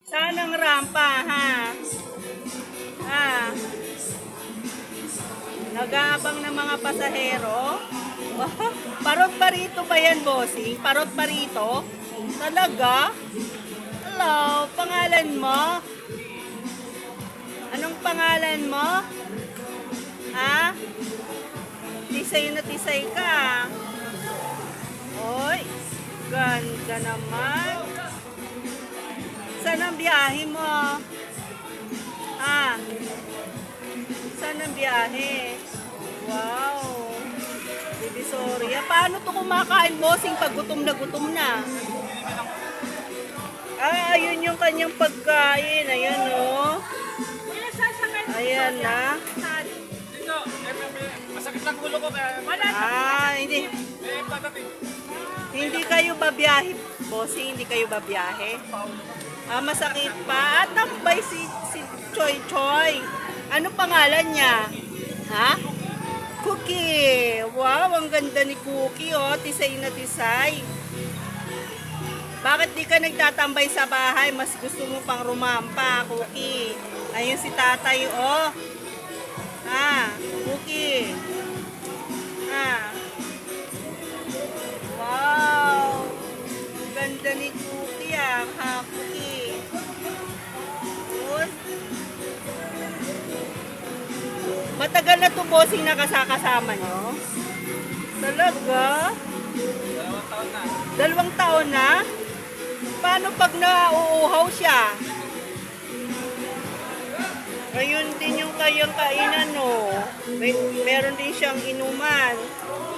Saan ang rampa, ha? Ah, nag-aabang ng mga pasahero. Parot pa rito ba yan, bossing? Parot pa rito? Talaga? Hello, pangalan mo? Anong pangalan mo? Ha? Tisay na tisay ka. Oy, ganda naman. Saan ang biyahe mo? Ah, saan ang biyahe? Wow. Divisoria. Paano to kumakain, bossing, pag gutom na? Ah, ayun yung kanyang pagkain. Ayan, oh. Ayan na. Dito, masakit lang ulo ko kaya Ah, hindi. patating. Hindi kayo babiyahe, bossing. Hindi kayo babiyahe. Ah, masakit pa. At tambay si Choy Choy. Ano pangalan niya? Ha? Cookie. Wow, ang ganda ni Cookie, oh. Tisay na tisay. Bakit di ka nagtatambay sa bahay? Mas gusto mo pang rumampa, Cookie. Ayun si tatay, oh. Ah, Cookie. Ah. Wow. Ang ganda ni Cookie, ah. Ha, Cookie. Good. Matagal na to, bossing, nakasakasama nyo? Talaga? 2 taon na. 2 taon na? Paano pag nauuhaw siya? Ngayon din yung kayang kainan, no? Meron din siyang inuman.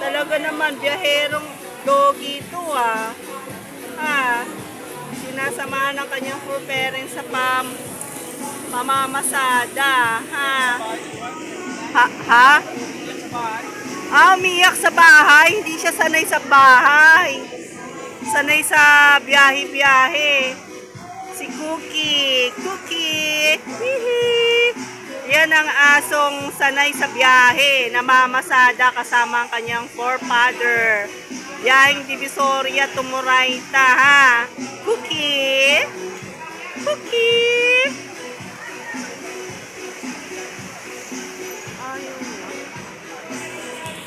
Talaga naman, biyaherong doggy ito, ah. Ah, sinasamahan ng kanyang for parents sa pamamasada, ha? Ha? Ah, umiyak sa bahay. Hindi siya sanay sa bahay. Sanay sa biyahe-biyahe. Si Cookie. Cookie. Hihi. Yan ang asong sanay sa biyahe. Namamasada kasama ang kanyang forefather. Biyaheng Divisoria to Moraita, ha?